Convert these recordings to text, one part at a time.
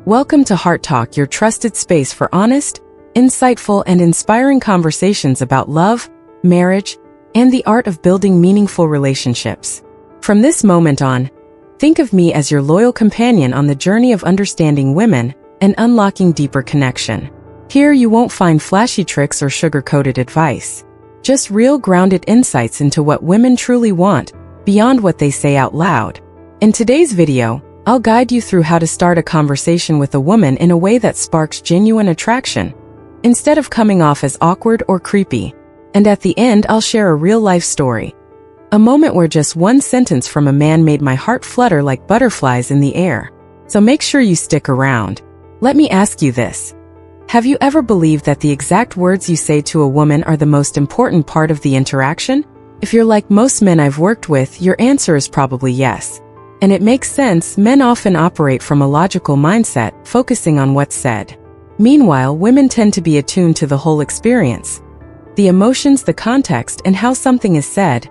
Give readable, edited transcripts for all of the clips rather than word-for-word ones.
Welcome to Heart Talk, your trusted space for honest, insightful, and inspiring conversations about love, marriage, and the art of building meaningful relationships. From this moment on, think of me as your loyal companion on the journey of understanding women and unlocking deeper connection. Here you won't find flashy tricks or sugar-coated advice. Just real grounded insights into what women truly want, beyond what they say out loud. In today's video, I'll guide you through how to start a conversation with a woman in a way that sparks genuine attraction, instead of coming off as awkward or creepy. And at the end, I'll share a real-life story. A moment where just one sentence from a man made my heart flutter like butterflies in the air. So make sure you stick around. Let me ask you this. Have you ever believed that the exact words you say to a woman are the most important part of the interaction? If you're like most men I've worked with, your answer is probably yes. And it makes sense. Men often operate from a logical mindset, focusing on what's said. Meanwhile, women tend to be attuned to the whole experience. The emotions, the context, and how something is said,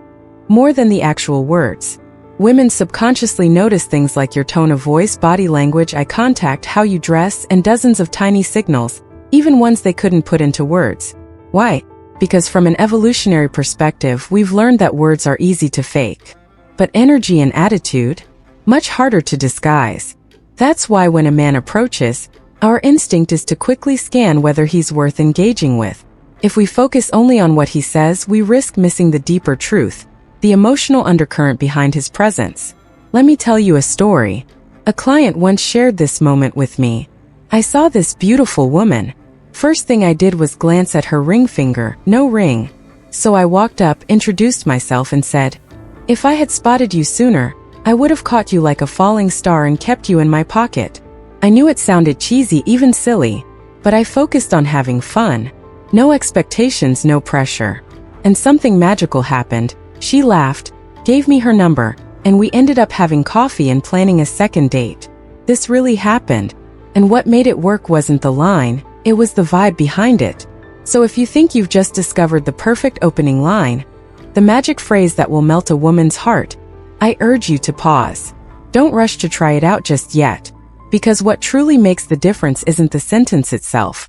more than the actual words. Women subconsciously notice things like your tone of voice, body language, eye contact, how you dress, and dozens of tiny signals, even ones they couldn't put into words. Why? Because from an evolutionary perspective, we've learned that words are easy to fake. But energy and attitude? Much harder to disguise. That's why when a man approaches, our instinct is to quickly scan whether he's worth engaging with. If we focus only on what he says, we risk missing the deeper truth, the emotional undercurrent behind his presence. Let me tell you a story. A client once shared this moment with me. I saw this beautiful woman. First thing I did was glance at her ring finger, no ring. So I walked up, introduced myself, and said, "If I had spotted you sooner, I would have caught you like a falling star and kept you in my pocket." I knew it sounded cheesy, even silly, but I focused on having fun. No expectations, no pressure. And something magical happened. She laughed, gave me her number, and we ended up having coffee and planning a second date. This really happened. And what made it work wasn't the line, it was the vibe behind it. So if you think you've just discovered the perfect opening line, the magic phrase that will melt a woman's heart, I urge you to pause. Don't rush to try it out just yet, because what truly makes the difference isn't the sentence itself.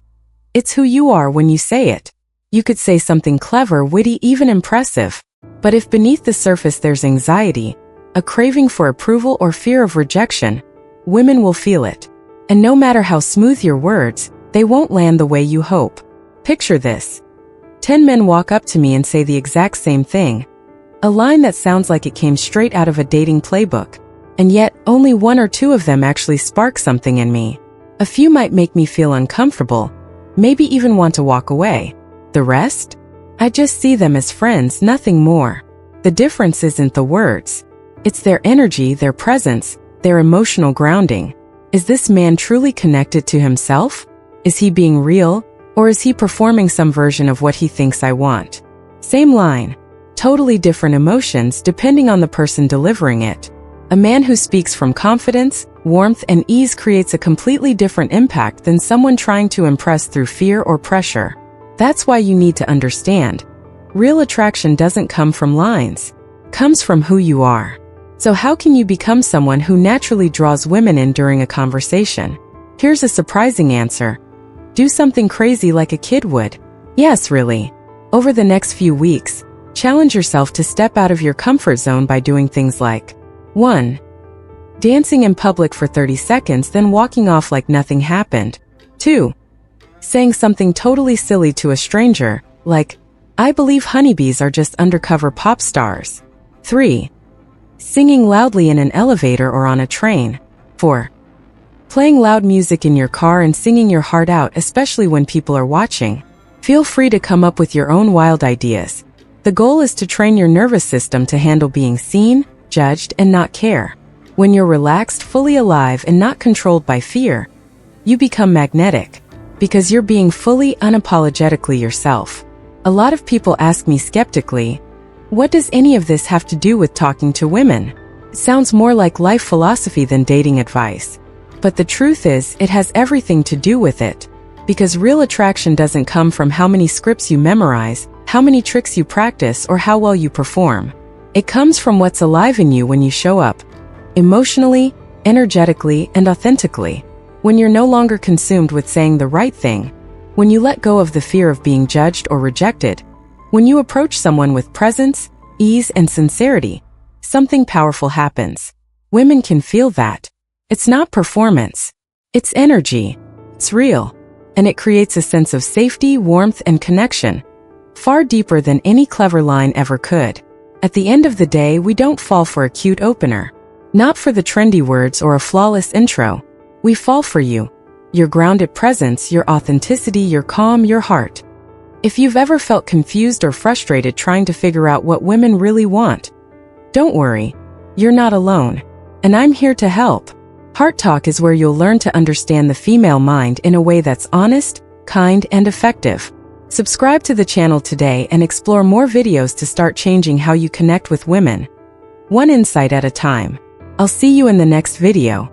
It's who you are when you say it. You could say something clever, witty, even impressive. But if beneath the surface there's anxiety, a craving for approval or fear of rejection, women will feel it. And no matter how smooth your words, they won't land the way you hope. Picture this. 10 men walk up to me and say the exact same thing. A line that sounds like it came straight out of a dating playbook. And yet, only one or two of them actually spark something in me. A few might make me feel uncomfortable, maybe even want to walk away. The rest? I just see them as friends, nothing more. The difference isn't the words. It's their energy, their presence, their emotional grounding. Is this man truly connected to himself? Is he being real, or is he performing some version of what he thinks I want? Same line. Totally different emotions depending on the person delivering it. A man who speaks from confidence, warmth, and ease creates a completely different impact than someone trying to impress through fear or pressure. That's why you need to understand. Real attraction doesn't come from lines. It comes from who you are. So how can you become someone who naturally draws women in during a conversation? Here's a surprising answer. Do something crazy like a kid would. Yes, really. Over the next few weeks, challenge yourself to step out of your comfort zone by doing things like 1. Dancing in public for 30 seconds, then walking off like nothing happened. 2. Saying something totally silly to a stranger, like, "I believe honeybees are just undercover pop stars." 3. Singing loudly in an elevator or on a train. 4. Playing loud music in your car and singing your heart out, especially when people are watching. Feel free to come up with your own wild ideas. The goal is to train your nervous system to handle being seen, judged, and not care. When you're relaxed, fully alive, and not controlled by fear, you become magnetic, because you're being fully, unapologetically yourself. A lot of people ask me skeptically, what does any of this have to do with talking to women? It sounds more like life philosophy than dating advice. But the truth is, it has everything to do with it. Because real attraction doesn't come from how many scripts you memorize, how many tricks you practice, or how well you perform. It comes from what's alive in you when you show up, emotionally, energetically, and authentically. when you're no longer consumed with saying the right thing, when you let go of the fear of being judged or rejected, when you approach someone with presence, ease, and sincerity, something powerful happens. Women can feel that. It's not performance. It's energy. It's real. And it creates a sense of safety, warmth, and connection, far deeper than any clever line ever could. At the end of the day, we don't fall for a cute opener. Not for the trendy words or a flawless intro. We fall for you. Your grounded presence, your authenticity, your calm, your heart. If you've ever felt confused or frustrated trying to figure out what women really want, don't worry. You're not alone. And I'm here to help. Heart Talk is where you'll learn to understand the female mind in a way that's honest, kind, and effective. Subscribe to the channel today and explore more videos to start changing how you connect with women. One insight at a time. I'll see you in the next video.